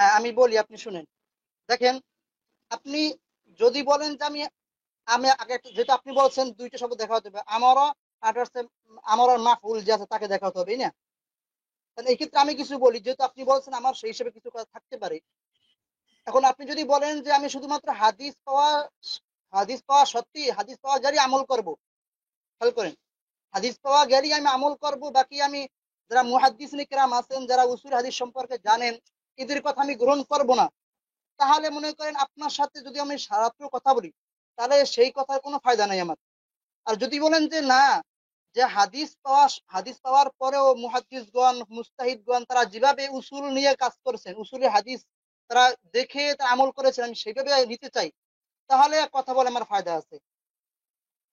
হ্যাঁ আমি বলি, আপনি শুনেন। দেখেন, আপনি যদি বলেন যে আমি আমি আগে যেহেতু আপনি বলছেন দুইটা শব্দ দেখা হতে হবে, আমারও আর হচ্ছে আমার মাফউল যে আছে তাকে দেখা হতে হবে, তাই না? তাহলে এই ক্ষেত্রে আমি কিছু বলি, যেহেতু আপনি বলছেন আমার সেই হিসেবে কিছু কথা থাকতে পারে। এখন আপনি যদি বলেন যে আমি শুধুমাত্র হাদিস পাওয়া সত্যি হাদিস পাওয়া গেলে আমল করব, খেয়াল করেন, হাদিস পাওয়া গেলেই আমি আমল করব, বাকি আমি যারা মুহাদ্দিসিন কিরাম আছেন, যারা উসুল হাদিস সম্পর্কে জানেন, এদের কথা আমি গ্রহণ করব না, তাহলে মনে করেন আপনার সাথে যদি আমি সারাত্র কথা বলি, তাহলে সেই কথার কোনো ফায়দা নাই আমার। আর যদি বলেন যে না, যে হাদিস পাওয়ার পরেও মুহাদ্দিসগণ মুস্তাহিদগণ তারা যেভাবে উসুল নিয়ে কাজ করেছেন, উসুলে হাদিস তারা দেখে তা আমল করেছেন, আমি সেইভাবে নিতে চাই, তাহলে কথা বলে আমার ফায়দা আছে।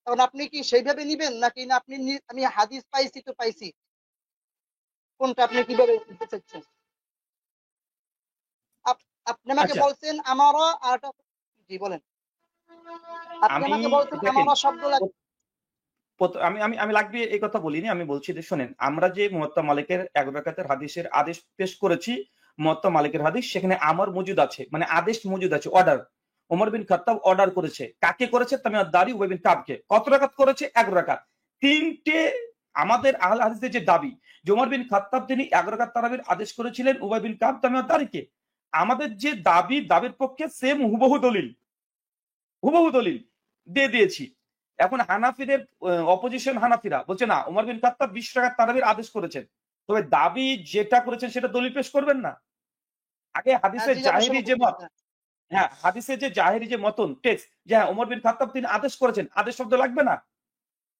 তখন আপনি কি সেইভাবে নিবেন, নাকি না আপনি আমি হাদিস পাইছি তো পাইছি, কোনটা আপনি কিভাবে নিতে চাচ্ছেন? আপনি আমাকে আচ্ছা, বলছেন আমারও আর একটা, জি বলেন। আপনি আমি আমাকে বলছেন দেখেন, আমারও শব্দ লাগে। আমি আমি আমি লাগবে এই কথা বলিনি, আমি বলছি যে শোনেন, আমরা যে মুয়াত্তা মালিকের এক রাকাতের হাদিসের আদেশ পেশ করেছি, মুয়াত্তা মালিকের হাদিস, সেখানে আমার মজুদ আছে, মানে আদেশ মজুদ আছে, অর্ডার। ওমর বিন খাত্তাব অর্ডার করেছে, কাকে করেছে? তামিম দারি উবাই বিন কাবকে। কত রাকাত করেছে? এক রাকাত। তিনটে। আমাদের আহলে হাদিসের যে দাবি যে ওমর বিন খাত্তাব তিনি এক রাকাত তারাবির আদেশ করেছিলেন উবাই বিন কাব তামিম দারিকে, আমাদের যে দাবির পক্ষে সেম হুবহু দলিল, হুবহু দলিল দিয়ে দিয়েছি। এখন হানাফিদের অপোজিশন, হানাফিরা বলছে না, উমর বিন খাত্তাব 20 রাকাত তারাবির আদেশ করেছেন। তবে দাবি যেটা করেছেন সেটা দলিল পেশ করবেন না? আগে হ্যাঁ হাদিসের জি, আমরা জাহেরি শুরু যে মত, করতেছি। হ্যাঁ হাদিসের যে জাহেরি যে মতন টেক্সট, যে হ্যাঁ উমর বিন খাত্তাব তিনি আদেশ করেছেন, আদেশ শব্দ লাগবে না?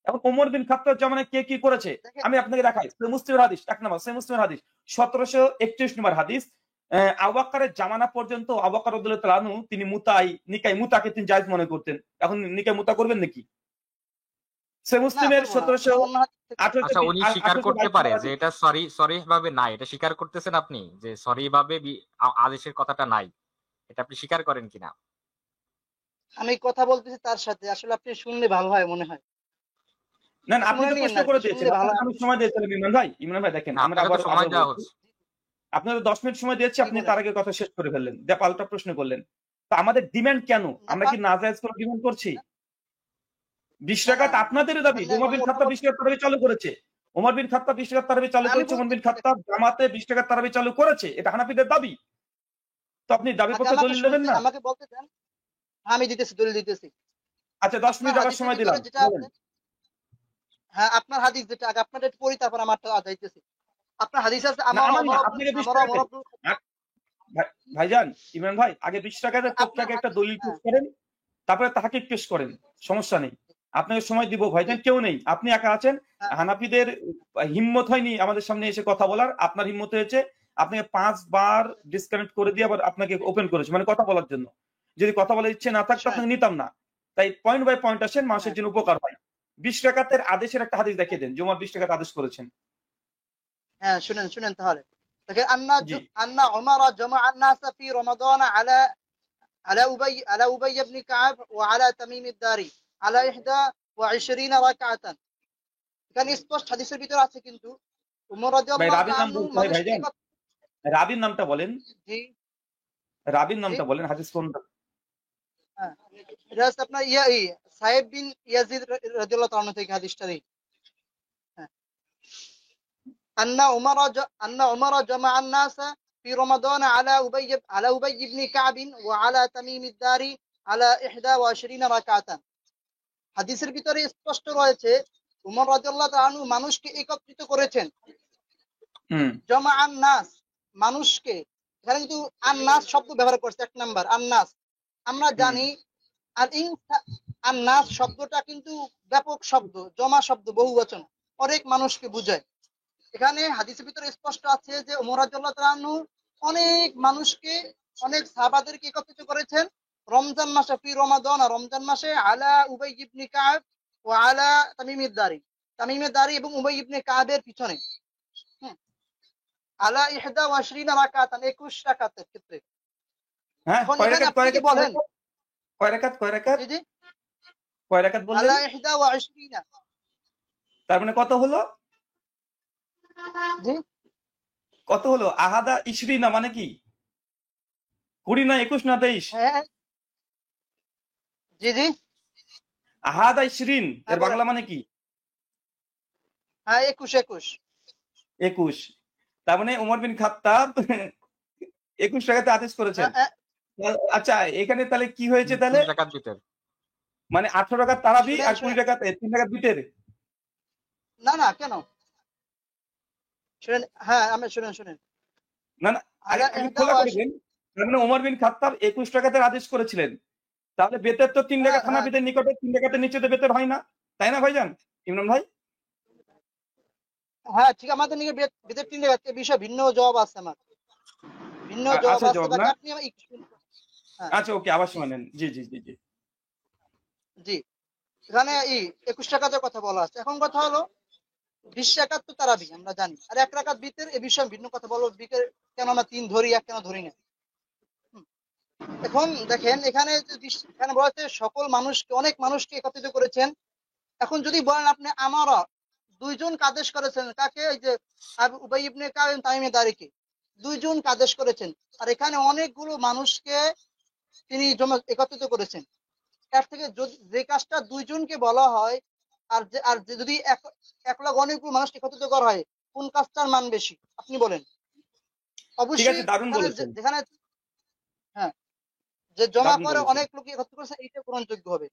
এখন উমর বিন খাত্তাব জামানায় কে কি করেছে দেখেন, আমি আপনাকে দেখাই। সহিহ মুসলিমের হাদিস, এক নম্বর সহিহ মুসলিমের হাদিস 1731 নম্বর হাদিস। আবু বকরের জামানা পর্যন্ত আবু বকর রাদিয়াল্লাহু তাআলা আনহু তিনি মুতাকে তিনি জায়েজ মনে করতেন। এখন নিকাহ মুতা করবেন নাকি? সহিহ না মুসলিমের করবো না, সতেরোশো অন্য হাদিস থেকে। আঠারোশো আচ্ছা, উনি স্বীকার আঠারোশো করতে বাইশ পারে নম্বর যে হাদিস। এটা সরিহ ভাবে নাই, এটা স্বীকার করতেছেন আপনি যে সরিহ ভাবে আদেশের কথাটা নাই, এটা আপনি স্বীকার করেন কিনা? আমি কথা বলতেছি তার সাথে, আসলে আপনি শুনলে ভালো হয় মনে হয়, না না, কিছু আপনি মনে তো নিয়েন প্রশ্ন না আর করে কি, দিয়েছেন, শুনলে ভালো আপনাকে হয় আমি আপনি সময় দিয়েছিলাম। ইমরান ভাই, ইমরান ভাই দেখেন, না, আমরা আপনাকে আবার তো সময় আবার দেওয়া বলছি, হচ্ছে। আপনারা 10 মিনিট সময় দিয়েছি, কি আপনি বলেন। তার আগে কথা শেষ করে ফেললেন, দিয়ে পাল্টা প্রশ্ন করলেন। তো আমাদের ডিমান্ড কেন? না আমরা কি নাজায়েজ কোনো ডিমান্ড করছি? 20 না না রাকাত আপনাদের দাবি। এখানে ওমর বিন অন্য খাত্তাব 20 রাকাত তারাবি চালু করেছে। ওমর বিন খাত্তাব 20 রাকাত তারাবি চালু আমি করেছে, ওমর বিন বলতেছি, খাত্তাব জামাতে 20 রাকাত তারাবি চালু করেছে, এটা হানাফিদের দাবি। তো আপনি দাবির আগে পক্ষে আমাকে দলিল নেবেন শুনতে, না? আমাকে বলতে দেন। আমি দিতেছি, দলিল দিতেছি। আচ্ছা, 10 আপনার মিনিট আবার হাদিসের সময় ভিতরে দিলাম, যেটা বলেন। আছে, হ্যাঁ আপনার হাদিস যেটা, আগে আপনার একটু পড়ি, তারপর আমারটা যাইতেছি। আপনার হাদিস আছে না আমার আমার অমর না, আব্দুল আপনাকে 20 আমার অমর টাকাতে। আব্দুল ভাইজান, ইমরান ভাই, আগে 20 টাকার পক্ষে আপনার আগে একটা হাদিস, দলিল পেশ হ্যাঁ করেন, তারপরে তাহাকে পেশ করেন। সমস্যা নেই, আপনাকে সময় দিব ভাইজান, ঠিক, কেউ নেই, আপনি একা আছেন। হ্যাঁ হানাফিদের হিম্মত হয়নি আমাদের সামনে এসে কথা বলার, আপনার হিম্মত হয়েছে। আপনাকে 5 বার ডিসকানেক্ট করে দিয়ে আবার আপনাকে ওপেন করেছে, মানে কথা বলার জন্য। যদি কথা বলার ইচ্ছে না থাকতো শুনেন, আপনাকে নিতাম না। তাই পয়েন্ট বাই পয়েন্ট আসেন, মানুষের হ্যাঁ জন্য উপকার হয়। 20 টাকাতের আদেশের একটা হাদিস দেখিয়ে দেন, জুমার 20 টাকাতে আদেশ করেছেন। হ্যাঁ শুনেন শুনেন তাহলে। দেখেন জি। আন্না উমার জামা الناس في رمضان على على أبي بن كعب وعلى تميم الداري على 21 রাকাআত। এখানে স্পষ্ট হাদিসের ভিতর আছে কিন্তু উমর ভাই রাদিয়াল্লাহু রাবির তাআলা নাম আনহু বলতে হয় মানুষকে ভাইজান, রাবির নামটা বলেন, জি রাবির জি নামটা বলেন, হাদিস কোনটা? হ্যাঁ, এটা হচ্ছে আপনার সাহেব বিন ইয়াজিদ রাদিয়াল্লাহু তাআলা আনহু থেকে হাদিসটা নেই। হ্যাঁ, أن عمر جمع الناس في رمضان على أبي بن كعب وعلى تميم الداري على 21 রাকাআত। হাদিসের ভিতরে স্পষ্ট রয়েছে উমর রাদিয়াল্লাহু তাআলা আনহু মানুষকে একত্রিত করেছেন। হুম। জমা আন-নাস, মানুষকে, এখানে কিন্তু আন-নাস শব্দ ব্যবহার করছে, এক নাম্বার আন-নাস। আমরা হুম। জানি আর আন-নাস শব্দটা কিন্তু ব্যাপক শব্দ, জমা শব্দ, বহুবচন, অনেক মানুষকে বোঝায়। এখানে হাদিসের ভিতরে স্পষ্ট আছে যে ওমর রাদিয়াল্লাহু তাআলা আনহু অনেক মানুষকে, অনেক সাহাবাদেরকে একত্রিত করেছেন রমজান মাসে, ফি রমাদান, রমজান মাসে, আলা উবাই ইবনে কাব ও আলা তামিমিদ দারি, তামিমের দারি এবং উবাই ইবনে কাবের পিছনে। হুম, আলা 21 রাকাতান, 21 রাকাতের ক্ষেত্রে। হ্যাঁ, এখন কয় এখানে রাকাত, আপনি যদি বলেন, কয় রাকাত, কয় রাকাত, জি জি, কয় রাকাত বললেন? আলা 21, তার মানে কত হলো? জি কত হলো? আহাদা ইশরিনা মানে কি? 20 না 21 না 23? হ্যাঁ জি জি আহাদা 20 হ্যাঁ এর বলেন। বাংলা মানে কি? হ্যাঁ 21 21। তার মানে উমর বিন খাত্তাব 21 টাকাতে আদেশ করেছেন। আচ্ছা এখানে তাহলে কি হয়েছে তাহলে? 3 রাকাত বিতর। মানে 18 টাকা তারাবি শুনেন আর 20 টাকা 3 টাকা বিতের। না না কেন শুনেন, হ্যাঁ আমি শুনেন না না আগে আগে এটা খোলা করে দেন। তার মানে উমর বিন খাত্তাব 21 টাকাতে আদেশ করেছিলেন। তাহলে বেতের তো 3 টাকা হানাফিদের নিকটে 3 টাকাতে নিচে তো বেতের হয় না, তাই না ভাইজান ইমরান ভাই? হ্যাঁ ঠিক, আমাদের নিয়ে বিদের 3 বিষয় ভিন্ন জবাব আছে আমার, ভিন্ন জবাব আছে আছে, জবাব বাকি না? আপনি হ্যাঁ আচ্ছা ওকে আবার শুনেন। জি জি জি জি। জি এখানে 21 টাকাতে কথা বলা আছে। এখন কথা হলো 20 রাকাত তো তারাবি আমরা জানি, আর 1 রাকাত বিতের এ বিষয়ে ভিন্ন কথা বলো, বিকের কেন আমরা 3 ধরি, 1 কেন ধরি না। এখন দেখেন এখানে এখানে বলা হচ্ছে সকল মানুষকে, অনেক মানুষকে একত্রিত করেছেন। এখন যদি বলেন আপনি আমারা দুইজন আদেশ করেছেন, কাকে? ওই যে উবাই ইবনে কাব এবং তামিমে দারিকে, দুইজন আদেশ করেছেন, আর এখানে অনেকগুলো মানুষকে তিনি একত্রিত করেছেন। এর থেকে যে কাজটা দুইজনকে বলা হয়, আর যে যদি এক লাখ অনেকগুলো মানুষ একত্রিত করা হয়, কোন কাজটার মান বেশি আপনি বলেন? ঠিক অবশ্যই আছে, দারুণ এখানে বলেছেন। যেখানে হ্যাঁ যে জমা দারুণ করে বলেছেন। অনেক লোক একত্রিত করেছে, এইটা গ্রহণযোগ্য হবে।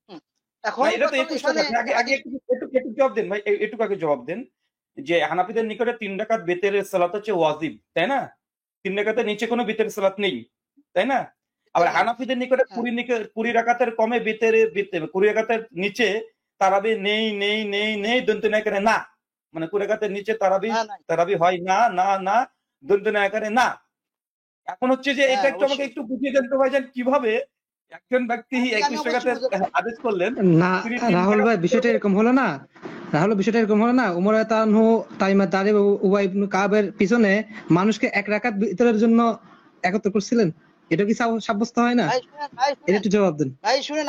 হুম। না এখন এটা তো কথা হলো 21 টাকা। এখানে আপনি আগে আগে হাদিস, একটু জবাব দেন ভাই, একটু আগে জবাব দেন যে হানাফিদের নিকটে 3 রাকাত বেতের সালাত হচ্ছে ওয়াজিব, তাই না? 3 রাকাতের নিচে কোনো বেতের সালাত নেই, তাই না? আবার নেই। হানাফিদের নিকটে হ্যাঁ 20 রাকাতের কমে বেতের 20 রাকাতের নিচে তারাবি নেই নেই নেই নেই দন্ত নায়কারে না, মানে 20 রাকাতের নিচে তারাবি হ্যাঁ নাই, তারাবি হয় না না না দন্ত নায়কারে না। এখন হচ্ছে যে এটা হ্যাঁ একটু আমাকে অবশ্যই। একটু বুঝিয়ে দেন তো ভাইজান, কিভাবে একজন ব্যক্তি আমি 21 অবশ্যই টাকাতে বুঝাবো। আদেশ করলেন, না তিনি 3 রাহুল টাকা ভাই, বিষয়টা এরকম হলো না। রাহুল, বিষয়টা এরকম হলো না। উমর তানহু তাইমা দারি উবাই ইবনে কাবের পিছনে মানুষকে 1 রাকাত বিতরের জন্য একত্র করছিলেন। এটা কি সাব্যস্ত হয় না? ভাই শুনেন, ভাই এটা শুনেন, একটু জবাব দেন। ভাই শুনেন,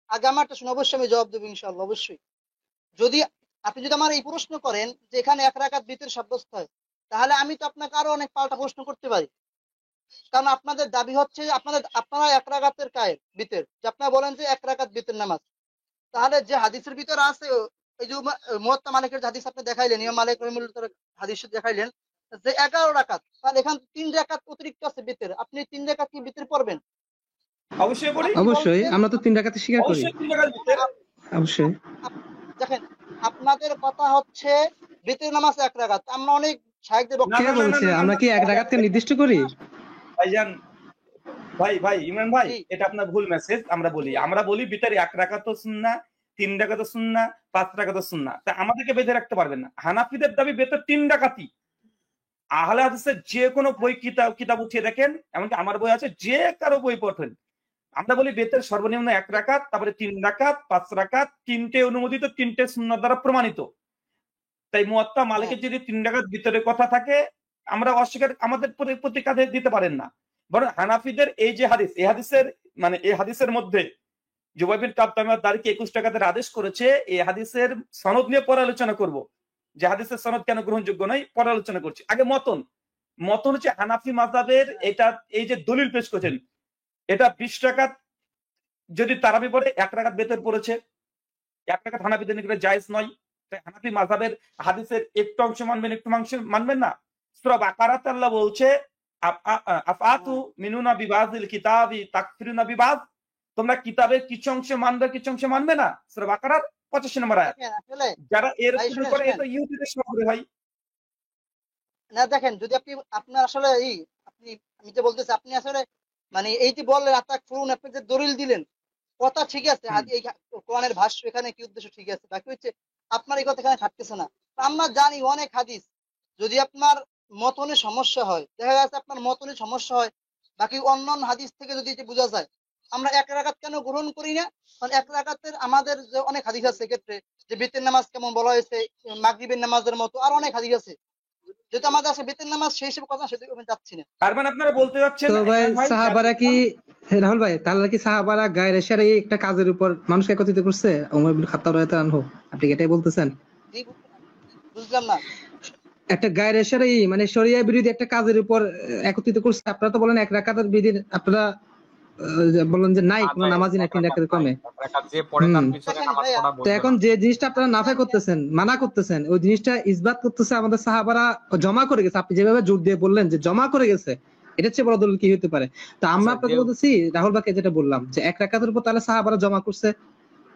আগে আমারটা শুনে অবশ্যই আমি জবাব দেবো ইনশাআল্লাহ, অবশ্যই। যদি আপনি যদি আমার এই প্রশ্ন করেন যে এখানে 1 রাকাত বিতর সাব্যস্ত হয়, তাহলে আমি তো আপনাকে আরো অনেক পাল্টা প্রশ্ন করতে পারি। কারণ আপনাদের দাবি হচ্ছে আপনারা 1 রাকাতের কায়েম বিতর, যে আপনারা বলেন যে 1 রাকাত বিতর নামাজ। তাহলে যে হাদিসের ভিতরে আছে, এই যে মুয়াত্তা মালিকের যে হাদিস আপনি দেখাইলেন, ইমাম মালিক রহিমাহুল্লাহ হাদিস দেখাইলেন যে 11 রাকাত, তাহলে এখানে 3 রাকাত অতিরিক্ত আছে বিতর, আপনি 3 রাকাত কি বিতর পড়বেন? অবশ্যই পড়ি, আপনি অবশ্যই, বলছেন আমরা তো 3 রাকাতে স্বীকার করি। অবশ্যই 3 টাকার ভিতরে। অবশ্যই। দেখেন আপনাদের কথা হচ্ছে বিতর নামাজ 1 রাকাত, আমরা অনেক শায়েখদের না কে বক্তব্য না না শুনি। না বলছে না না আমরা না, কি 1 রাকাতকে নির্দিষ্ট করি? ভাইজান ভাই ইমরান ভাই, জি এটা আপনার ভুল মেসেজ। আমরা বলি ভিতরে 1 রাকাতও সুন্নাহ, 3 রাকাতও সুন্নাহ, 5 রাকাতও সুন্নাহ। তা আমাদেরকে বেঁধে রাখতে পারবেন না। হানাফিদের দাবি বেতর 3 রাকাতই। আহলে হাদিসের যে কোনো বই কিতাব উঠিয়ে দেখেন, এমনকি আমার বই আছে, যে কারো বই পড়েন, আমরা বলি বেতের সর্বনিম্ন 1 রাকাত, তারপরে 3 রাকাত, 5 রাকাত, 3টে অনুমোদিত, 3টে সুন্নাহ দ্বারা প্রমাণিত। তাই মুয়াত্তা হ্যাঁ মালিকের যদি 3 রাকাত ভিতরে কথা থাকে, আমরা অস্বীকার আমাদের প্রতি কাঁধে দিতে পারেন না। বরং হানাফিদের এই যে হাদিস, এই হাদিসের মধ্যে জুবাইর বিন কাব তামিমার দারিকে 21 টাকাতে আদেশ করেছে, এই হাদিসের সনদ নিয়ে পরে আলোচনা করব। যে হাদিসের সনদ কেন গ্রহণযোগ্য নয় পরে আলোচনা করছি। আগে মতন হচ্ছে হানাফি মাযহাবের, এটা এই যে দলিল পেশ করেছেন, এটা 20 রাকাত যদি তারাবি পড়ে 1 রাকাত বেতর পড়েছে, 1 রাকাত হানাফিদের নিকটে জায়েজ নয়। তাই হানাফি মাযহাবের হাদিসের একটু অংশ মানবেন, একটু অংশ মানবেন না। সূরা বাকারাত আল্লাহ বলছে আফআতু হ্যাঁ মিনুনা বিবাযিল কিতাবি তাকফিরুনা বিবায, তোমরা কিতাবের কিছু অংশ মানবে, কিছু অংশ মানবে না। সূরা বাকারার 85 নম্বর আয়াত। দেখেন আসলে যারা এর ভাই ইস্তেদলাল শুনেন করে শুনেন এটা ইহুদিদের সঙ্গে ভাই। না দেখেন, যদি আপনার আসলে আপনি, আমি যে বলতেছি আপনি আসলে মানে এই যে বললেন আত্মাক ফুরুন, আপনি যে দলিল দিলেন কথা ঠিক আছে, হুম। এই কোরআনের ভাষ্য এখানে কি উদ্দেশ্য ঠিক আছে, বাকি হচ্ছে আপনার এই কথা এখানে খাটতেছে না। আমরা জানি অনেক হাদিস, যদি আপনার মতনে সমস্যা হয়, দেখা যাচ্ছে আপনার মতনে সমস্যা হয়, বাকি অন্যান্য হাদিস থেকে যদি এটি বোঝা যায়, আমরা 1 রাকাত কেন গ্রহণ করি না? কারণ 1 রাকাতের আমাদের যে অনেক হাদিস আছে সেক্ষেত্রে, যে বেতের নামাজ কেমন বলা হয়েছে, মাগরিবের নামাজের মতো আর অনেক হাদিস আছে, যেহেতু আমাদের আছে বেতের নামাজ, সেই হিসেবে কথা সেদিকে আমি যাচ্ছি না। তার মানে আপনারা বলতে যাচ্ছেন তো ভাই ইমরান ভাই, সাহাবারা কি, রাহুল ভাই, তাহলে কি সাহাবারা গায়ের এসে এই একটা কাজের উপর মানুষকে একত্রিত করছে ওমর ইবনে খাত্তাব রাদিয়াল্লাহু আনহু? আপনি কি এটাই বলতেছেন? জি বুঝলাম না। একটা গায়ের এশারাই মানে শরিয়া বিরোধী একটা কাজের উপর একত্রিত করছে, আপনারা তো বলেন এক রাকাতের বিধি, আপনারা বলেন যে নাই কোনো নামাজই নাই 3 রাকাতের কমে। এক রাকাত যে পড়ে তার পিছনে দেখেন নামাজ ভাইয়া, পড়া তো বৈধ এখন না। যে জিনিসটা আপনারা নাফে করতেছেন, মানা করতেছেন, ওই জিনিসটা ইসবাত করতেছে আমাদের সাহাবারা জমা করে গেছে। আপনি যেভাবে জোর দিয়ে বললেন যে জমা করে গেছে, এটা চেয়ে বড় দলিল কি হতে পারে? তো আমরা আচ্ছা, আপনাকে বলতেছি, রাহুল ভাইকে যেটা বললাম যে 1 রাকাতের উপর তাহলে সাহাবারা জমা করছে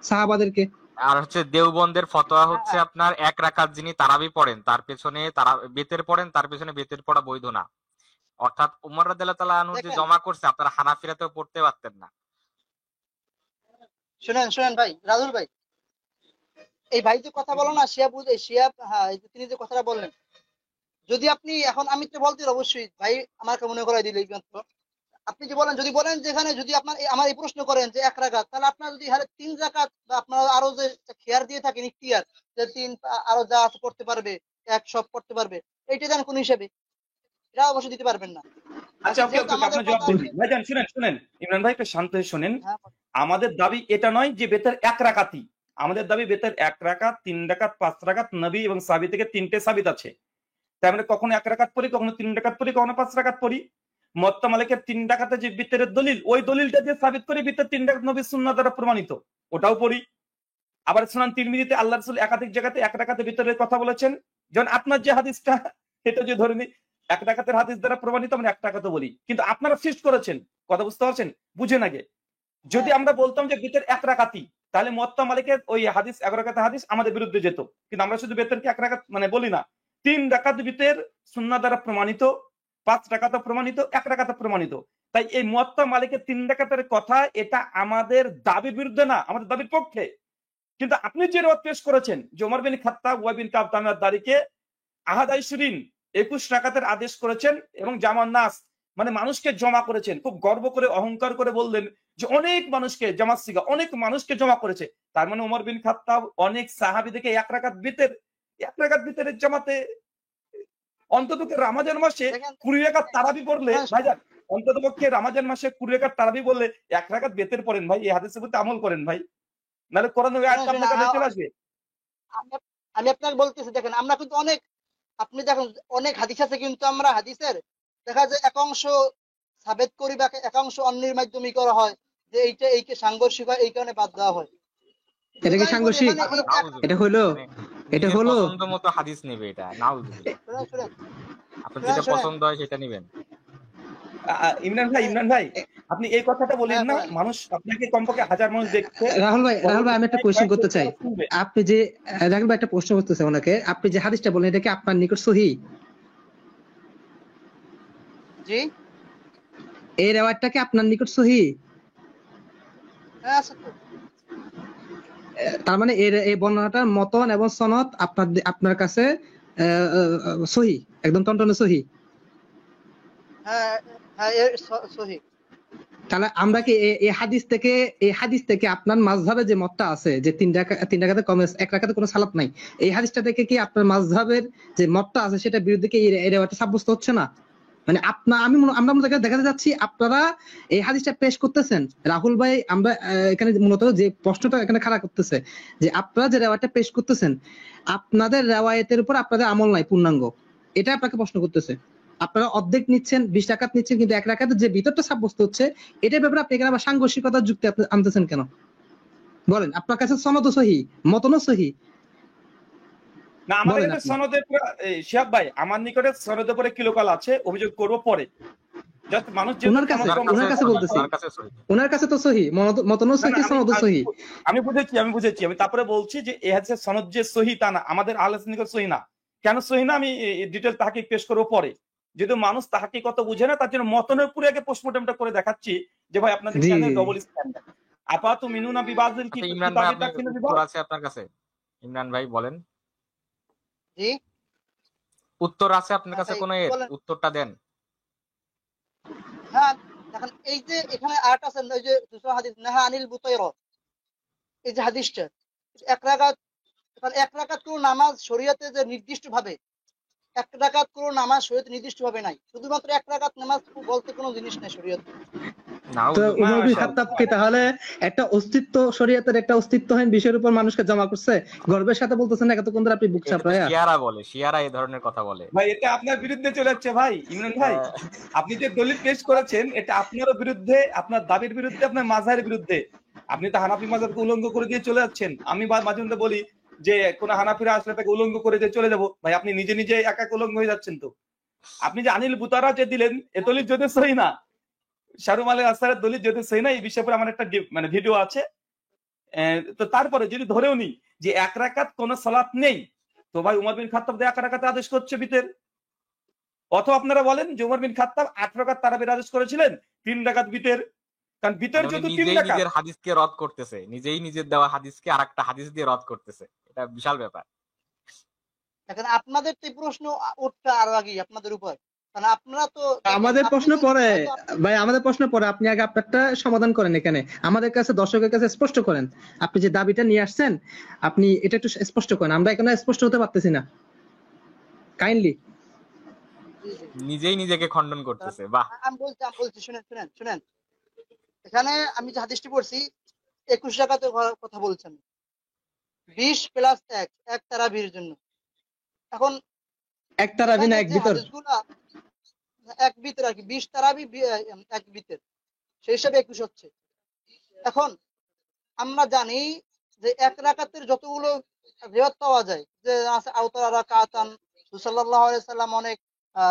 সাহাবাদেরকে। আর হচ্ছে দেওবন্দের ফতোয়া হ্যাঁ, হচ্ছে আপনার 1 রাকাত যিনি তারাবি পড়েন তার পেছনে তারা বেতের পড়েন তার পেছনে বেতের পড়া বৈধ না। অর্থাৎ উমর রাদিয়াল্লাহু তাআলা আনহু যে দেখেন জমা করছে আপনারা হানাফিরাতেও পড়তে পারতেন না। শুনেন ভাই, রাজুল ভাই, এই ভাই যে কথা বলো না, শিয়া বুঝে শিয়া, হ্যাঁ, এই যে তিনি যে কথাটা বললেন, যদি আপনি এখন, আমি তো বলতে অবশ্যই ভাই আমাকে মনে করাই দিলে মাত্র, আপনি যে বলেন, যদি বলেন যেখানে যদি আপনার আমার এই প্রশ্ন করেন যে 1 রাকাত, তাহলে আপনার যদি হারে 3 রাকাত বা আপনার আরো যে খেয়ার দিয়ে থাকেন ইখতিয়ার, যে 3 আরো যা আছে করতে পারবে, এক সব করতে পারবে, এইটা দেন কোন হিসাবে? এটা অবশ্যই দিতে পারবেন না। আচ্ছা, বাকি ওকে যেহেতু ওকে, আমাদের আপনার জবাব কথা দিন আছে, ভাইজান। শুনেন ইমরান ভাই, একটু শান্ত হয়ে শুনেন। হ্যাঁ আমাদের দাবি এটা নয় যে বেতের 1 রাকাতই, আমাদের দাবি বেতের 1 রাকাত, 3 রাকাত, 5 রাকাত, নবী এবং সাহাবী থেকে 3টে সাবিত আছে। তাই আমরা কখনো 1 রাকাত পড়ি, কখনো 3 রাকাত পড়ি, কখনো 5 রাকাত পড়ি। মুয়াত্তা মালিকের 3 রাকাতে যে বিতরের দলিল, ওই দলিলটা দিয়ে সাবিত করি বিতর 3 রাকাত নবীর সুন্নাহ দ্বারা প্রমাণিত, ওটাও পড়ি। আবার সুনান তিরমিজিতে আল্লাহ রাসূল একাধিক জায়গাতে 1 রাকাতের বিতরের কথা বলেছেন। যেমন আপনার যে হাদিসটা, এটা যে ধরে নি 1 রাকাতের হাদিস দ্বারা প্রমাণিত, আমরা 1 রাকাতও বলি, কিন্তু আপনারা ফিক্সড করেছেন। কথা বুঝতে পারছেন? বুঝেন আগে। যদি হ্যাঁ আমরা বলতাম যে বিতর 1 রাকাতই, তাহলে মুয়াত্তা মালিকের ওই হাদিস 11 রাকাতের হাদিস আমাদের বিরুদ্ধে যেত। কিন্তু আমরা শুধু বেতরকে 1 রাকাত মানে বলি না, 3 রাকাত বিতর সুন্নাহ দ্বারা প্রমাণিত, 5 রাকাতও প্রমাণিত, 1 রাকাতও প্রমাণিত। তাই এই মুয়াত্তা মালিকের 3 রাকাতের কথা, এটা আমাদের দাবির বিরুদ্ধে না, আমাদের দাবির পক্ষে। কিন্তু আপনি যে রওয়ায়াত পেশ করেছেন যে ওমর বিন খাত্তাব ওয়া বিন কাব তামিয়াত দারিকে আহাদ আইশরিন 21 রাকাতের আদেশ করেছেন এবং জামান নাস মানে মানুষকে জমা করেছেন, খুব গর্ব করে অহংকার করে বললেন যে অনেক মানুষকে জামাত সিগা, অনেক মানুষকে জমা করেছে। তার মানে ওমর বিন খাত্তাব অনেক সাহাবীদেরকে 1 রাকাত বিতরের জামাতে, অন্ততপক্ষে রমজান মাসে দেখেন 20 রাকাত তারাবি পড়লে হ্যাঁ, ভাইজান, অন্ততপক্ষে রমজান মাসে 20 রাকাত তারাবি পড়লে 1 রাকাত বেতের পড়েন ভাই, এই হাদিসের প্রতি আমল করেন ভাই, নাহলে কোরআনের আয়াতটা শুনেন, আপনার কাছে চলে আসবে। আমি আমি আপনাকে বলতেছি, দেখেন আমরা কিন্তু অনেক, আপনি দেখেন অনেক হাদিস আছে, কিন্তু আমরা হাদিসের দেখা যায় একাংশ সাবেত করি বা একাংশ অন্যের মাধ্যমে করা হয়, যে এইটা এইকে সাংঘর্ষিক হয়, এই কারণে বাদ দেওয়া হয়। এটা কি যদি আমি বলি সাংঘর্ষিক? এখানে এই এটা নাউজুবিল্লাহ। হলো মানে এটা নিজের হলো পছন্দ মতো হাদিস নেবে, এটা নাউজুবিল্লাহ। শুনেন শুনেন আপনার শুনেন যেটা শুনেন পছন্দ হয় সেটা নেবেন। ইমরান ভাই আপনি এই কথাটা বলেন হ্যাঁ না, বলেন। মানুষ আপনাকে কমপক্ষে 1000 মানুষ দেখছে, রাহুল ভাই আমি একটা কোয়েশ্চেন করতে চাই। শুনবে। আপনি যে রাহুল ভাই একটা প্রশ্ন করতেছে ওনাকে, আপনি যে হাদিসটা বলেন এটা কি আপনার নিকট সহি? জি, এই রেওয়ায়তটা কি আপনার নিকট সহি? হ্যাঁ আছে তো। তার মানে এই বর্ণনাটার মতন এবং সনদ আপনার কাছে সহি, একদম টনটনে সহি। হ্যাঁ হ্যাঁ সহি। তাহলে আমরা কি এই হাদিস থেকে আপনার মাযহাবে যে মতটা আছে যে 3 রাকাতে কমে 1 রাকাতে কোনো সালাত নাই, এই হাদিসটা থেকে কি আপনার মাযহাবের যে মতটা আছে সেটা বিরুদ্ধে কি এই রেওয়ায়তটা সাব্যস্ত হচ্ছে না? মানে আমরা মূলত দেখাতে যাচ্ছি আপনারা এই হাদিসটা পেশ করতেছেন, রাহুল ভাই আমরা এখানে মূলত যে প্রশ্নটা এখানে খাড়া করতেছে যে আপনারা যে রেওয়ায়তটা পেশ করতেছেন, আপনাদের রেওয়ায়েতের উপর আপনাদের আমল নাই পূর্ণাঙ্গ, এটা আপনাকে প্রশ্ন করতেছে। আপনারা অর্ধেক নিচ্ছেন, 20 রাকাত নিচ্ছেন, কিন্তু 1 রাকাতের যে ভিতরটা সাব্যস্ত হচ্ছে এটার ব্যাপারে আপনি এখানে আবার সাংঘর্ষিকতার যুক্তি আপনি আনতেছেন কেন? বলেন, আপনার কাছে সনদও সহি, মতনও সহি, না, আমাদের বলেন কাছে আপনি। সনদের শিহাব ভাই, আমার নিকটে সনদের উপরে কি লোকাল আছে, অভিযোগ করব পরে। জাস্ট মানুষ যেহেতু ওনার কাছে সনদ ওনার কাছে বলতেছি, ওনার কাছে সহি। ওনার কাছে তো সহি, মতনও না, না, সহি, সনদও সহি। আমি বুঝেছি। আমি তারপরে বলছি যে এই হাদিসের সনদ যে সহি তা না, আমাদের আহলে হাদিসের নিকট সহি না। কেন সহি না আমি ডিটেইল তাহকিক পেশ করব পরে। যেহেতু মানুষ তাহকিক কত বুঝে না, তার জন্য মতনের উপরে আগে পোস্টমর্টেমটা করে দেখাচ্ছি যে ভাই আপনাদের জি কেন জি ডবল স্ট্যান্ডার্ড। আপাতত মিনুনা বিবাজিল কি আচ্ছা ইমরান ভাই, কিতাবে আপনার তাকফিরুল উত্তর বিবাদ। আছে আপনার কাছে? ইমরান ভাই বলেন, জি, উত্তর আছে আপনার হ্যাঁ কাছে ভাই কোনো এর? বলেন। উত্তরটা দেন। হ্যাঁ দেখেন, এই যে এখানে আট আছে, ওই যে দুসরা হাদিস নাহা আনিল বুতাইর, এই যে হাদিসটা 1 রাকাত, কারণ 1 রাকাত কোনো নামাজ শরীয়তে যে নির্দিষ্ট ভাবে 1 রাকাত কোনো নামাজ শরীয়তে নির্দিষ্ট ভাবে নাই, শুধুমাত্র 1 রাকাত নামাজ বলতে কোনো জিনিস নাই শরীয়তে। তো নাউজুবিল্লাহ। উমর বিন মাশাআল্লাহ। খাত্তাব কি তাহলে একটা অস্তিত্ব, শরীয়তের একটা অস্তিত্বহীন বিষয়ের উপর মানুষকে জমা করছে? গর্বের সাথে বলতেছেন না এতক্ষণ ধরে আপনি বুক এটা তো চাপড়ায়া? শিয়ারা বলে, শিয়ারা এই ধরনের কথা বলে। ভাই এটা আপনার বিরুদ্ধে চলে যাচ্ছে ভাই ইমরান ভাই। আহ, আপনি যে দলিল পেশ করেছেন এটা আপনারও বিরুদ্ধে, আপনার দাবির বিরুদ্ধে, আপনার মাযহারের বিরুদ্ধে। আপনি তো হানাফি মাযহাবকে উলঙ্গ করে দিয়ে চলে যাচ্ছেন। আমি মাঝে মধ্যে বলি যে কোন হানাফিরা আসলে তাকে উলঙ্গ করে দিয়ে চলে যাব। ভাই আপনি নিজে নিজে একা একা উলঙ্গ হয়ে যাচ্ছেন তো। আপনি যে আনিল বুতারা যে দিলেন এ দলিল যদি সহি না, শাহরুম আলী আসারের দলিল যদি সহি না, এই বিষয়ে পরে আমার একটা মানে ভিডিও আছে। তো তারপরে যদি ধরেও নি যে এক রাকাত কোন সালাত নেই, তো ভাই উমর বিন খাত্তাব এক রাকাতে আদেশ করছে বিতের। অথবা আপনারা বলেন যে উমর বিন খাত্তাব 8 রাকাত তারাবির আদেশ করেছিলেন, 3 রাকাত বিতের। কারণ বিতের মানে উনি যেহেতু 3 নিজেই রাকাত, নিজের হাদিসকে রদ করতেছে, নিজেই নিজের দেওয়া হাদিসকে আরেকটা হাদিস দিয়ে রদ করতেছে। এটা বিশাল ব্যাপার। এখন আপনাদের তো এই প্রশ্ন উঠবে আরো আগে আপনাদের উপর, কারণ আপনারা তো দেখেন, আমাদের আপনি প্রশ্ন যদি পরে হয়তো ভাই, আমাদের প্রশ্ন পরে, আপনি আগে আপনারটা সমাধান করেন। এখানে আমাদের কাছে, দর্শকের কাছে স্পষ্ট করেন আপনি যে দাবিটা নিয়ে আসছেন, আপনি এটা একটু স্পষ্ট করেন। আমরা এখানে স্পষ্ট হতে পারতেছি না, কাইন্ডলি। জি জি নিজেই নিজেকে খণ্ডন কারণ করতেছে। বাহ। আমি বলছি শুনেন শুনেন শুনেন, এখানে আমি যে হাদিসটি পড়ছি 21 রাকাতের কথা বলছেন, 20 প্লাস 1 এক তারাবির জন্য। এখন এক তারাবি না এখানে এক যে ভিতর? হাদিসগুলা এক বিতের আর কি, 20 তারাবি এক বিতের, সেই হিসাবে 21 হচ্ছে। এখন আমরা জানি যে এক রাকাতের যতগুলো রিওয়ায়াত পাওয়া যায়, যে আছে আওতারা রাকাতান, রাসূল সাল্লাল্লাহু আলাইহি সাল্লাম অনেক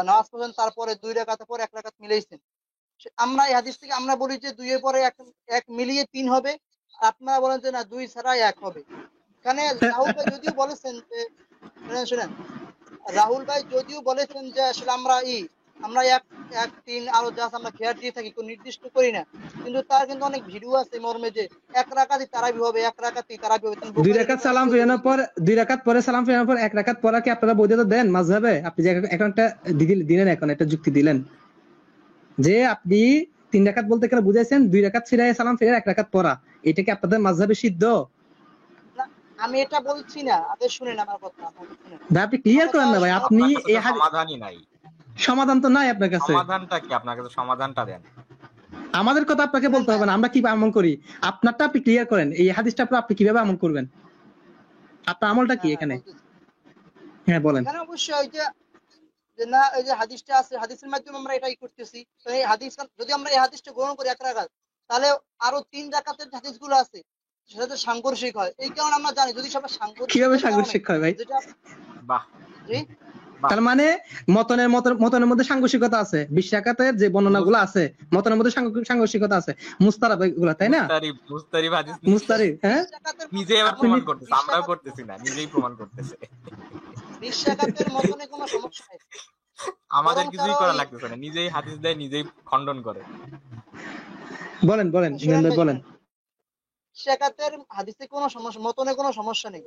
নামাজ পড়েন, তারপরে 2 রাকাতের পরে 1 রাকাত মিলাইছেন। আমরা এই হাদিস থেকে আমরা বলি যে 2 এর পরে 1 মিলিয়ে 3 হবে, আর আপনারা বলেন যে না 2 ছাড়া 1 হবে। এখানে রাহুল ভাই যদিও বলেছেন যে, শুনেন শুনেন, রাহুল ভাই যদিও বলেছেন যে আসলে আমরা এক এক তিন আরো যা আছে আমরা খেয়াল দিয়ে থাকি, কোনো নির্দিষ্ট করি না, কিন্তু তার কিন্তু অনেক ভিডিও আছে এই মর্মে যে এক রাকাতই তারাবি হবে, এক রাকাতই তারাবি হবে। তিনি 2 বুখারী রাকাত রিপোর্ট সালাম করে ফেরানোর বলছেন। পর, 2 রাকাত পরে সালাম ফেরানোর পর 1 রাকাত পড়া কি আপনারা বৈধতা দেন মাযহাবে? আপনি যে এখন একটা দিলেন, এখন একটা যুক্তি দিলেন যে আপনি 3 রাকাত বলতে কেন বুঝাইছেন 2 রাকাত ফিরায় সালাম ফিরে 1 রাকাত পড়া, এটা কি আপনাদের মাযহাবে সিদ্ধ? না, আমি এটা বলছি না, আগে শুনেন আমার কথা, আমাকে শুনেন। ভাই আপনি ক্লিয়ার আমার করেন কথা না ভাই, শোনার আপনি আপনার কাছে এই তো সমাধানই নাই। সমাধান তো নাই আপনার কাছে। সমাধানটা কি? আপনার কাছে সমাধানটা দেন। আমাদের কথা আপনাকে শুনেন বলতে ভাই, হবে না, আমরা কি আমল করি। আপনারটা আপনি ক্লিয়ার করেন, এই হাদিসটা আপনি কিভাবে আমল করবেন, আপনার আমলটা কি হ্যাঁ হ্যাঁ এখানে? বলতেছি। হ্যাঁ বলেন। এখানে অবশ্যই ওই যে যে না, এই যে হাদিসটা আছে, হাদিসের মাধ্যমে আমরা এটাই করতেছি। তো এই হাদিস, যদি আমরা এই হাদিসটা গ্রহণ করি 1 রাকাত, তাহলে আরো 3 রাকাতের হাদিসগুলো আছে সেটাতে সাংঘর্ষিক হয়। এই কারণে আমরা জানি যদি সবাই কিভাবে সাংঘর্ষিকের কারণে, সাংঘর্ষিক হয় ভাই? যেটা বাহ জি বাহ। তার মানে মতনের মধ্যে সাংঘর্ষিকতা আছে, 20 রাকাতের যে বর্ণনাগুলো আছে মতনের মধ্যে সাংঘর্ষিকতা আছে, মুস্তারাব এগুলো, তাই না? মুস্তারিব হাদিস নিয়ে মুস্তারিব, হ্যাঁ 20 রাকাতের নিজে এবার আপনি প্রমাণ করতেছে, আমরাও করতেছি না, নিজেই প্রমাণ করতেছে। 20 রাকাতের মতনে কোনো সমস্যা নেই, আমাদের বরং কিছুই তারা করা ওই লাগতেছে না, নিজেই হাদিস দেয়, নিজেই খণ্ডন করে। বলেন বলেন ইমরান শুনেন ভাই ভাই বলেন। শুনেন, 20 রাকাতের হাদিসে কোনো সমস্যা, মতনে কোনো সমস্যা নেই,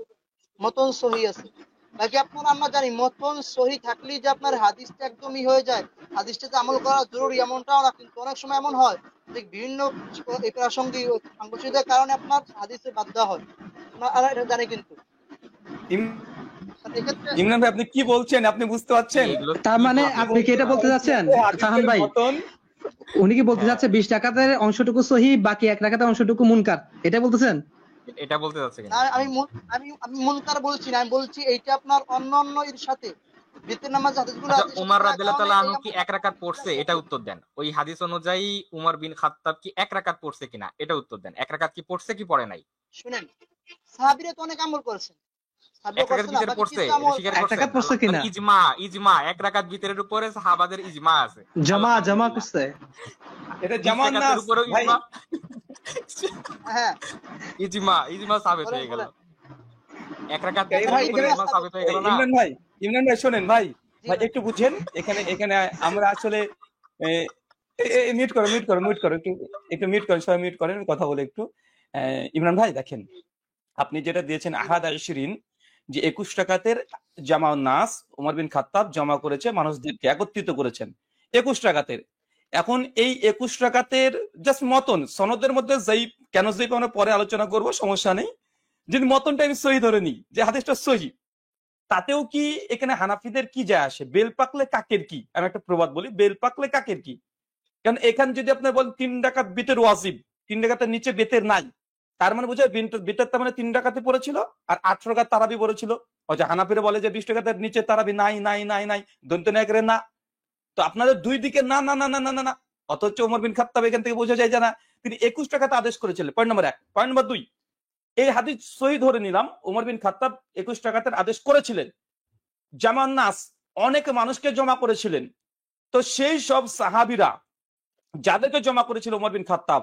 মতন সহি আছে। বাকি আপনার আমরা জানি মতন সহি থাকলেই যে আপনার হাদিসটা একদমই হয়ে যায়, হাদিসটাতে আমল করা জরুরি এমনটাও না, কিন্তু অনেক সময় এমন হয় যে বিভিন্ন এই প্রাসঙ্গিক সাংঘর্ষিকতার কারণে আপনার হাদিসে বাদ দেওয়া হয়, আমরা এটা জানি। কিন্তু এক্ষেত্রে ইমরান ভাই আপনি কি বলছেন আপনি বুঝতে পারছেন? এগুলো তার কি মানে বলতেছে? আপনি কি এটা বলতে চাচ্ছেন ফাহাম ভাই, মতন উনি কি বলতে হ্যাঁ, চাচ্ছে 20 রাকাতের অংশটুকু সহি, বাকি 1 রাকাতের অংশটুকু মুনকার, এটা বলতেছেন? এটা বলতে চাচ্ছে না, কিনা? আমি মুনকার বলছি না, আমি বলছি এইটা আপনার অন্যান্য এর সাথে ভিতর নামাজ হাদিসগুলো আচ্ছা, আছে উমার সেটার রাদিয়াল্লাহু কারণে তাআলা এই আনহু কি 1 রাকাত পড়ছে? এটা উত্তর দেন। ওই হাদিস অনুযায়ী উমর বিন খাত্তাব কি 1 রাকাত পড়ছে কিনা এটা উত্তর দেন। 1 রাকাত কি পড়ছে কি পড়ে নাই? শুনেন, সাহাবীরা তো অনেক আমল করেছেন, 1 সাহাবীরা রাকাত করছে না, ভিতরে বাকি পড়ছে, কিছু এটা আমল স্বীকার 1 করছেন? রাকাত পড়ছে আল্লাহ কিনা? ইজমা 1 রাকাত ভিতরের উপরে সাহাবাদের ইজমা আছে। জমা আলহামদুলিল্লাহ। করছে। এটা 20 জামান রাকাতের নাস উপরেও ভাই। ইজমা। হ্যাঁ ইজমা সাবিত বলেন হয়ে গেল। বলেন। 1 রাকাত এখানে ভিতরের উপরে ইজমা ইজমা সাবিত সাবিত হয়ে গেল না? ইমরান ভাই শোনেন ভাই, জি ভাই ভাই। একটু বুঝেন। এখানে এখানে আমরা আসলে মিউট করো একটু, একটু মিউট করেন, সবাই মিউট করেন, কথা বলে একটু। ইমরান ভাই দেখেন, আপনি যেটা দিয়েছেন আহাদ আশরিন, যে 21 রাকাতের জামাউন নাস, উমর বিন খাত্তাব জমা করেছে, মানুষদেরকে একত্রিত করেছেন 21 রাকাতের। এখন এই 21 রাকাতের জাস্ট মতন সনদের মধ্যে যাই, কেন যাই আমরা পরে আলোচনা করব, সমস্যা নেই। যদি মতনটা আমি সহি ধরে নিই যে হাদিসটা সহি, তাতেও কি এখানে হানাফিদের কি যায় আসে? বেল পাকলে কাকের কি? আমি একটা প্রবাদ বলি, বেল পাকলে কাকের কি? কারণ এখানে যদি আপনি বলেন 3 রাকাত বিতের ওয়াজিব, 3 রাকাতের নিচে বেতের নাই, তার মানে বুঝে বিতের তার মানে 3 রাকাতে পড়েছিল আর 8 রাকাত তারাবি পড়েছিল। ওই যে হানাফিরা বলে যে 20 রাকাতের নিচে তারাবি নাই নাই নাই নাই, দন্ত নায়কের না। তো আপনাদের দুই দিকে না না না না না না না, অথচ ওমর বিন খাত্তাব এখান থেকে বোঝা যায় যে না, তিনি 21 রাকাতে আদেশ করেছিলেন। Point number 1। পয়েন্ট নাম্বার 2, এই হাদিস সহি ধরে নিলাম, ওমর বিন খাত্তাব 21 রাকাতের আদেশ করেছিলেন। জামান নাস, অনেক মানুষকে জমা করেছিলেন। তো সেই সব সাহাবীরা যাদেরকে জমা করেছিল ওমর বিন খাত্তাব,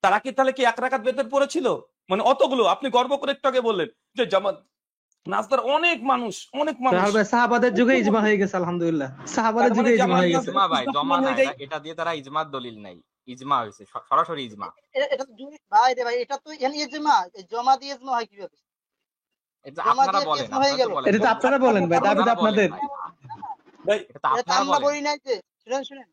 তারা কি তাহলে কি 1 রাকাত বেতের পড়েছিল? মানে অতগুলো আপনি গর্ব করে একটু আগে বললেন যে জামাত নাসদার অনেক মানুষ, অনেক মানুষ। রাহুল ভাই, সাহাবাদের যুগে ইজমা হয়ে গেছে, আলহামদুলিল্লাহ সাহাবাদের তার মানে যুগে ইজমা জামাত হয়ে নাস গেছে। ইজমা ভাই, ইজমা জমা না, হয়ে যায়। এটা দিয়ে তারা ইজমার দলিল নাই, ইজমা হয়েছে, সরাসরি ইজমা। এটা তো ভাই রে ভাই, এটা তো ইজমা, জমা দিয়ে ইজমা হয় কিভাবে? এটা জমা আপনারা দিয়ে বলেন, ইজমা হয়ে আপনারা গেল। তো বলেন এটা তো ভাই, আপনারা বলেন ভাই, দাবি তো আপনারা বলেন আপনাদের। ভাই, ভাই এটা তো এটা তো আপনারা আমরা বলেন। বলি নাই যে, শুনেন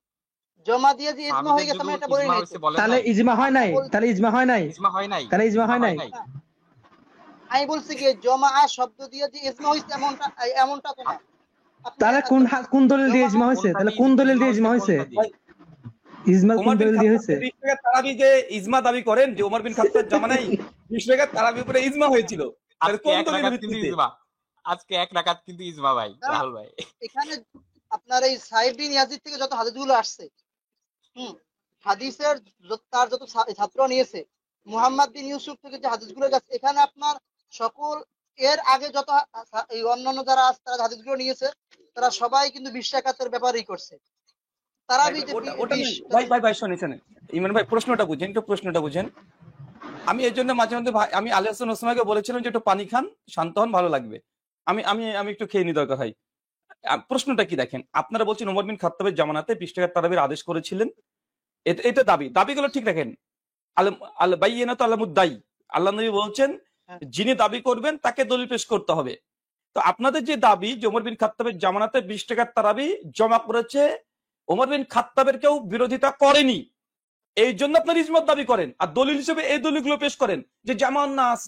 জমা দিয়ে যে ইজমা হয়ে সাহাবীদের গেছে, যুগে আমরা এটা বলি ইজমা নাই তো। হয়েছে বলেন তাহলে নাই, ইজমা হয় নাই, তাহলে ইজমা হয় নাই, ইজমা হয় নাই, তাহলে ইজমা হয় নাই। আমি বলছি কি জমা শব্দ দিয়ে যে ইজমা হয়েছে এমনটা তো না। আপনি তাহলে কোন দলিল দিয়ে ইজমা হয়েছে? তাহলে কোন দলিল দিয়ে ইজমা হয়েছে? ভাই ইজমা কোন ওমর বিন দলিল দিয়ে খাত্তাব হয়েছে? 20 রাকাত তারাবি যে ইজমা দাবি করেন যে ওমর বিন খাত্তাব জামানায় 20 রাকাত তারাবির উপরে ইজমা হয়েছিল, তাহলে আজকে কোন 1 দলিলের রাকাত কিন্তু ভিত্তিতে? ইজমা, আজকে 1 রাকাত কিন্তু ইজমা ভাই, না, রাহুল ভাই। এখানে আপনার এই সাইদ বিন ইয়াজিদ থেকে যত হাদিসগুলো আসছে, হাদিসের তার যত ছাত্র নিয়েছে, মুহাম্মদ বিন ইউসুফ থেকে যে হাদিসগুলো গেছে, এখানে আপনার সকল এর আগে যত এই অন্যান্য যারা আছে তারা হাদিসগুলো নিয়েছে, তারা সবাই কিন্তু 20 রাকাতের ব্যাপারই করছে। তারা ভাই ওটা নয়। ভাই শুনেছেন ইমরান ভাই, প্রশ্নটা বুঝেন, একটু প্রশ্নটা বুঝেন। আমি এই জন্য মাঝে মধ্যে ভাই, আমি আলী হাসান ওসমানকে বলেছিলাম যে একটু পানি খান, শান্ত হন, ভালো লাগবে। আমি আমি আমি একটু খেয়ে নি দরকার হয়। প্রশ্নটা কি দেখেন, আপনারা বলছেন ওমর বিন খাত্তাবের জামানাতে 20 টাকার তারাবির আদেশ করেছিলেন। এটা দাবিগুলো ঠিক রাখেন। আল বাইয়িনাতু আলা মুদ্দাই, আল্লাহ নবী বলছেন যিনি দাবি করবেন তাকে দলিল পেশ করতে হবে। তো আপনাদের যে দাবি যে ওমর বিন খাত্তাবের জামানাতে 20 টাকার তারাবি জমা করেছে, ওমর বিন খাত্তাবের কেউ বিরোধিতা করেনি, এই জন্য আপনার ইজমাত দাবি করেন, আর দলিল হিসেবে এই দলিলগুলো পেশ করেন যে জামান নাস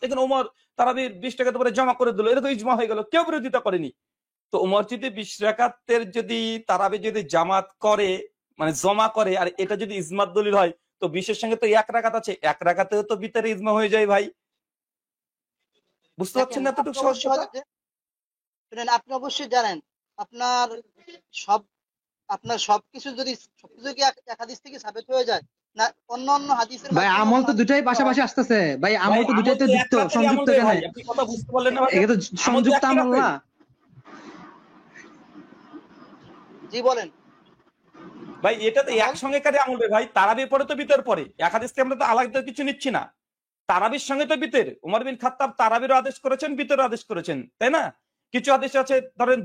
এখানে ওমর তারাবির 20 টাকা করে জমা করে দিল, এটা তো ইজমা হয়ে গেল, কেউ বিরোধিতা করেনি। তো ওমর যদি 20 রাকাতের যদি তারাবি যদি জামাত করে, মানে জমা করে, আর এটা যদি ইজমাত দলিল হয়, তো 20-এর সঙ্গে তো 1 রাকাত আছে, 1 রাকাতেও তো ভিতরে ইজমা হয়ে যায় ভাই। বুঝতে পারছেন না এতটুকু সহজ কথা? শুনেন, আপনি অবশ্যই জানেন আপনার সবকিছু যদি সবকিছু কি এক হাদিস থেকে সাবিত হয়ে যায় না, অন্য হাদিসের ভাই আমল তো দুটাই পাশাপাশি আসতেছে ভাই, আমল তো দুটাই তো যুক্ত, সংযুক্ত কেন? ভাই আপনি কথা বুঝতে পারলেন না ভাই? এটা তো সংযুক্ত আমল না। জি বলেন ভাই এটা তো একসঙ্গে কারে আমল রে ভাই, তারাবির পরে তো বিতের পরে, এক হাদিস থেকে আমরা তো আলাদা কিছু নিচ্ছি না। তারাবির সঙ্গে তো বিতের, ওমর বিন খাত্তাব তারাবিরও আদেশ করেছেন, বিতেরও আদেশ করেছেন, তাই না? কিছু হাদিস আছে, ধরেন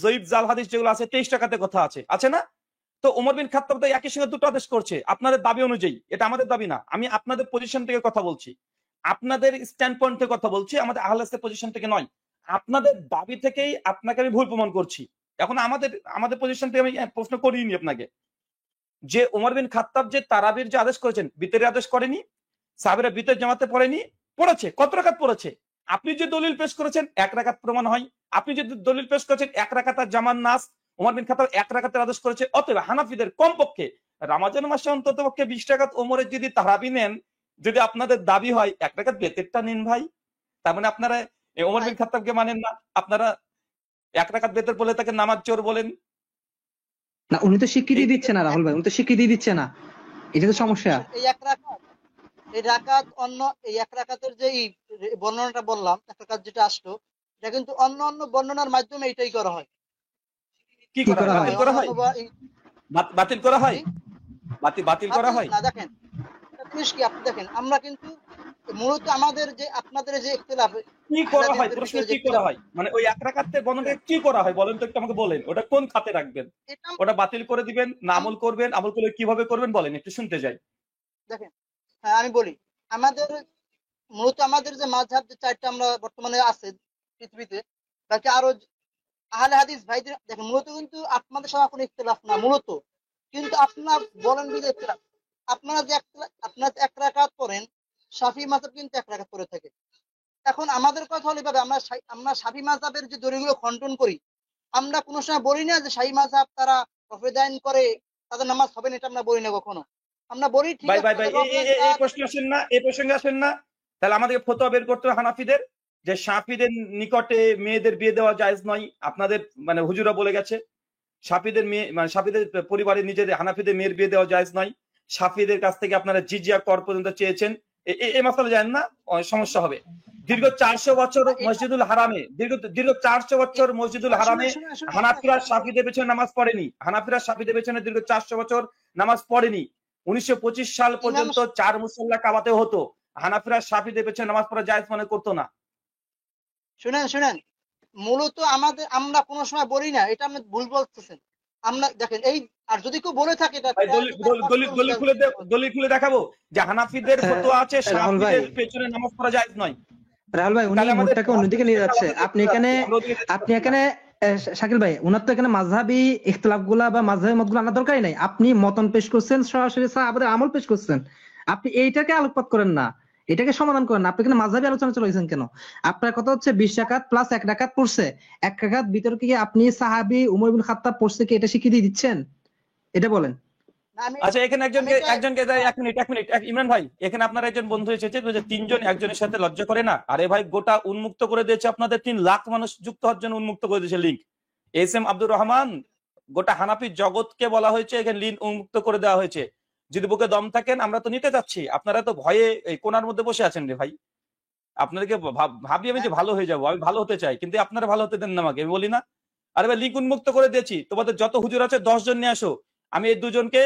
জয়ীফ জাল হাদিস যেগুলো আছে 23 টাকাতে কথা আছে না? তো ওমর বিন খাত্তাব তো একই সঙ্গে দুটো আদেশ করছে আপনাদের দাবি অনুযায়ী। এটা আমাদের দাবি না, আমি আপনাদের পজিশন থেকে কথা বলছি, আপনাদের স্ট্যান্ড পয়েন্ট থেকে কথা বলছি, আমাদের আহলে হাদিসের পজিশন থেকে নয়। আপনাদের দাবি থেকেই আপনাকে আমি ভুল প্রমাণ করছি। এখন আমাদের পজিশন থেকে আমি প্রশ্ন করিনি আপনাকে যে ওমর বিন খাত্তাব যে তারাবির যে আদেশ করেছেন, বিতের আদেশ করেনি, সাহাবীরা বিতের জামাতে পড়েনি, পড়েছে, কত রাকাত পড়েছে? আপনি যে দলিল পেশ করেছেন 1 রাকাত প্রমাণ হয়। আপনি যে দলিল পেশ করেছেন 1 রাকাত জামান নাস, ওমর বিন খাত্তাব 1 রাকাতের আদেশ করেছে। অতএব হানাফিদের কমপক্ষে রমজান মাসে অন্ততপক্ষে 20 রাকাত ওমরের যদি তারাবি নেন, যদি আপনাদের দাবি হয় 1 রাকাত বেতেরটা নিন ভাই। তার মানে আপনারা ওমর বিন খাত্তাবকে মানেন না, আপনারা 1 রাকাত বেতের বলে তাকে নামাজ চোর বলেন। না, উনি তো স্বীকৃতি দিচ্ছে না রাহুল ভাই, উনি তো স্বীকৃতি দিচ্ছে না, এটা তো সমস্যা। এই 1 রাকাতের যে বর্ণনাটা বললাম, 1 রাকাত যেটা আসলো, এটা কিন্তু অন্য বর্ণনার মাধ্যমে এটাই করা হয়। কি করা হয়? বাতিল করা হয়, বাতিল করা হয় না। দেখেন জিনিস কি, আপনি দেখেন আমরা কিন্তু মূলত আমাদের যে আপনাদের যে ইখতিলাফ, কি করা হয়, প্রশ্ন কি করা হয়, মানে ওই 1 রাকাতের বর্ণনা কি করা হয় বলেন তো, একটু আমাকে বলেন, ওটা কোন খাতে রাখবেন? ওটা বাতিল করে দিবেন না আমল করবেন? আমল করলে কিভাবে করবেন বলেন, একটু শুনতে যাই। দেখেন, হ্যাঁ আমি বলি, মূলত আমাদের যে মাযহাব যে 4টা আমরা বর্তমানে আছে পৃথিবীতে, বাকি আরো আহলে হাদিস ভাইদের, দেখেন মূলত কিন্তু আপনাদের সাথে কোনো ইখতিলাফ না মূলত, কিন্তু আপনার বলেন বিলে ইখতিলাফ। আপনারা যে 1 রাকাত পড়েন, শাফি মাযহাব কিন্তু 1 রাকাত পড়ে থাকে। এখন আমাদের কথা হলো ভাবে, আমরা শাফি মাযহাবের যে দলিলগুলো খণ্ডন করি, আমরা কোনো সময় বলি না যে শাফি মাযহাব তারা অফেদাইন করে তাদের নামাজ হবে না, এটা আমরা বলি না কখনো। আমরা বলি ঠিক ভাই আছে ভাই ভাই তাদের রক্তের এই দাগ। প্রশ্ন আসেন না, এই প্রসঙ্গে আসেন না। তাহলে আমাদেরকে ফতোয়া বের করতে হবে হানাফিদের, যে শাফিদের নিকটে মেয়েদের বিয়ে দেওয়া জায়েজ নয়। আপনাদের মানে হুজুরা বলে গেছে শাফিদের মেয়ে মানে শাফিদের পরিবারের নিজেদের হানাফিদের মেয়ের বিয়ে দেওয়া জায়েজ নয়। শাফিদের কাছ থেকে আপনারা জিজিয়া কর পর্যন্ত চেয়েছেন, এই মাসালা জানেন না, সমস্যা হবে। দীর্ঘ 400 বছর মসজিদুল হারামে, দীর্ঘ 400 বছর মসজিদুল হারামে হানাফিরা শাফিদের পেছনে নামাজ পড়েনি। হানাফিরা শাফিদের পেছনে দীর্ঘ 400 বছর নামাজ পড়েনি। 1925 সাল পর্যন্ত 4 মুসল্লা কাবাতে হতো। হানাফিরা শাফিদের পেছনে নামাজ পড়া জায়েজ মনে করতো না। শুনেন, মূলত আমরা কোনো সময় বলি না, এটা আপনি ভুল বলতেছেন। আমরা দেখেন এই, আর যদি কেউ বলে থাকে এটা ভাই দলিল খুলে দেখাবো যে হানাফিদের ফতোয়া আছে রাহুল ভাই, শাফিদের পেছনে নামাজ পড়া জায়েজ নয়। রাহুল ভাই উনি মুডটাকে অন্যদিকে নিয়ে যাচ্ছে। আপনি এখানে শাকিল ভাই, উনার তো এখানে মাযহাবী ইখতিলাফ গুলা বা মাযহাবী মতগুলো আনার দরকারই নাই। আপনি মতন পেশ করছেন, সরাসরি সাহাবাদের আমল পেশ করছেন। আপনি এইটাকে আলোকপাত করেন না, এটাকে সমাধান করেন না। আপনি এখানে মাযহাবী আলোচনা চলেছেন কেন? আপনার কথা হচ্ছে 20 রাকাত প্লাস 1 রাকাত পড়ছে, 1 রাকাত ভিতরে কি আপনি সাহাবী উমর বিন খাত্তাব পড়ছে কি এটা স্বীকৃতি দিচ্ছেন? এটা বলেন। আচ্ছা এখানে একজনকে এক মিনিট ইমরান ভাই, এখানে আপনার একজন বন্ধু এসেছে যে 3 জন একজনের সাথে লজ্জা করে না। আরে ভাই গোটা উন্মুক্ত করে দিয়েছে আপনাদের, 3 লাখ মানুষ যুক্ত হওয়ার জন্য উন্মুক্ত করে দিয়েছে লিঙ্ক। এস.এম. আব্দুর রহমান, গোটা হানাফি জগৎকে বলা হয়েছে এখানে লিঙ্ক উন্মুক্ত করে দেওয়া হয়েছে। যদি বুকে দম থাকেন আমরা তো নিতে যাচ্ছি, আপনারা তো ভয়ে এই কোণার মধ্যে বসে আছেন রে ভাই। আপনাদেরকে ভাবি আমি যে ভালো হয়ে যাবো, আমি ভালো হতে চাই, কিন্তু আপনারা ভালো হতে দেন না আমাকে, আমি বলি না। আরে ভাই লিঙ্ক উন্মুক্ত করে দিয়েছি, তোমাদের যত হুজুর আছে 10 জন নিয়ে আসো। আমি এই দুজনকে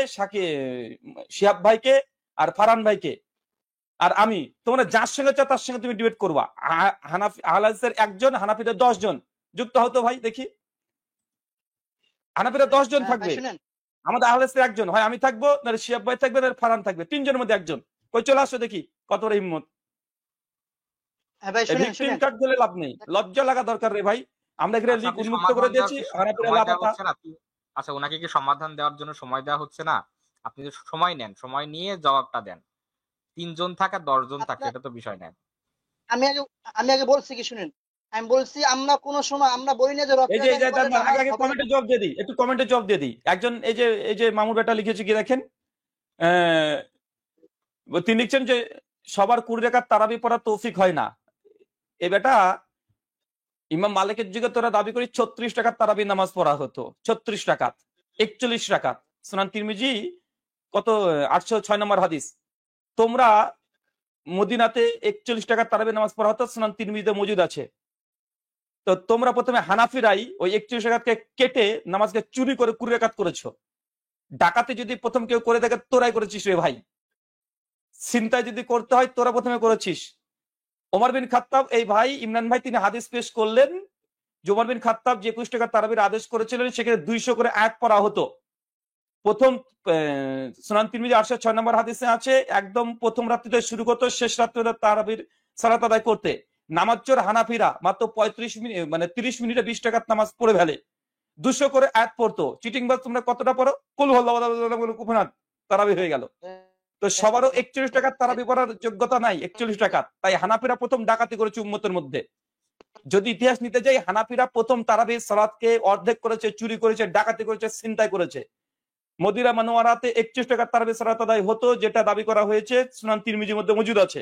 শিহাব ভাইকে আর ফারহান ভাইকে আর আমি, তোমরা যার সঙ্গে চাও তার সঙ্গে তুমি ডিবেট করবা। হানাফি আহলে হাদিসের একজন, হানাফিদের 10 জন যুক্ত হতো ভাই, দেখি হানাফিরা 10 জন থাকবে, আমাদের আহলে হাদিসের একজন, হয় আমি থাকবো, নাহলে শিহাব ভাই থাকবে, নাহলে ফারহান থাকবে, 3 জনের মধ্যে একজন। কই চলে আসো দেখি কত বড় হিম্মত। ভিকটিম কার্ড দিলে লাভ নেই, লজ্জা লাগা দরকার রে ভাই। আমরা এখানে লিঙ্ক উন্মুক্ত করে দিয়েছি, হানাফিরা লাপাতা। আচ্ছা ওনাকে কি সমাধান দেওয়ার জন্য সময় দেওয়া হচ্ছে না? আপনি যে সময় নেন, সময় নিয়ে জবাবটা দেন। 3 জন থাকে 10 জন থাকে, এটা তো বিষয় নেন। আমি আগে বলছি কি শুনেন, আমি বলছি আমরা কোন সময় আমরা বলি না যে আগে কমেন্টে জবাব দিয়ে দিই, একটু কমেন্টে জবাব দিয়ে দিই। একজন এই যে মামুর বেটা লিখেছে কি দেখেন, তিনি লিখছেন যে সবার 20 রাকাত তারাবি পড়া তৌফিক হয় না। এই বেটা ইমাম মালিকের যুগে তোরা দাবি করি 36 রাকাত তারাবি নামাজ পড়া হতো, 36 রাকাত, 41 রাকাত। সুনান তিরমিজি কত 806 নম্বর হাদিস। তোমরা মদিনাতে 41 রাকাত তারাবি নামাজ পড়া হতো, সুনান তিরমিজিতে মজুদ আছে। তো তোমরা প্রথমে হানাফিরাই ওই 41 রাকাতকে কেটে নামাজকে চুরি করে 20 রাকাত করেছো। ডাকাতি যদি প্রথম কেউ করে থাকে তোরাই করেছিস রে ভাই। চিন্তায় যদি করতে হয় তোরা প্রথমে করেছিস। ওমর বিন খাত্তাব, এই ভাই ইমরান ভাই তিনি হাদিস পেশ করলেন যে ওমর বিন খাত্তাব যে 21 টাকা তারাবির আদেশ করেছিলেন সেখানে 200 করে আয়াত পড়া হতো। প্রথম সুনান তিরমিজি 806 নম্বর হাদিসে আছে একদম প্রথম রাত্রিতে শুরু করতো, শেষ রাত্রিতে তারাবির সালাত আদায় করতে। নামাজচোর হানাফিরা মাত্র 35 মিনিট মানে 30 মিনিটে 20 টাকার নামাজ পড়ে ফেলে, 200 করে আয়াত পড়তো। চিটিং বাজ তোমরা কতটা পড়ো? কুল হুয়াল্লাহু কুফানাত তারাবি হয়ে গেল। তো সবারও 41 টাকার তারাবি পড়ার যোগ্যতা নাই, 41 টাকা। তাই হানাফিরা প্রথম ডাকাতি করেছে উম্মতের মধ্যে। যদি ইতিহাস নিতে যাই, হানাফিরা প্রথম তারাবির সালাতকে অর্ধেক করেছে, চুরি করেছে, ডাকাতি করেছে, ছিনতাই করেছে। মদিনা মানওয়ারাতে 41 টাকার তারাবির সালাত আদায় হতো, যেটা দাবি করা হয়েছে সুনান তিরমিজির মধ্যে মজুদ আছে।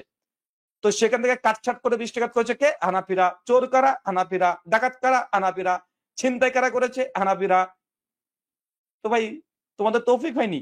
তো সেখান থেকে কাটছাট করে 20 টাকা করেছে কে? হানাফিরা। চোর কারা? হানাফিরা। ডাকাত কারা? হানাফিরা। ছিনতাই কারা করেছে? হানাফিরা। তো ভাই তোমাদের তৌফিক হয়নি।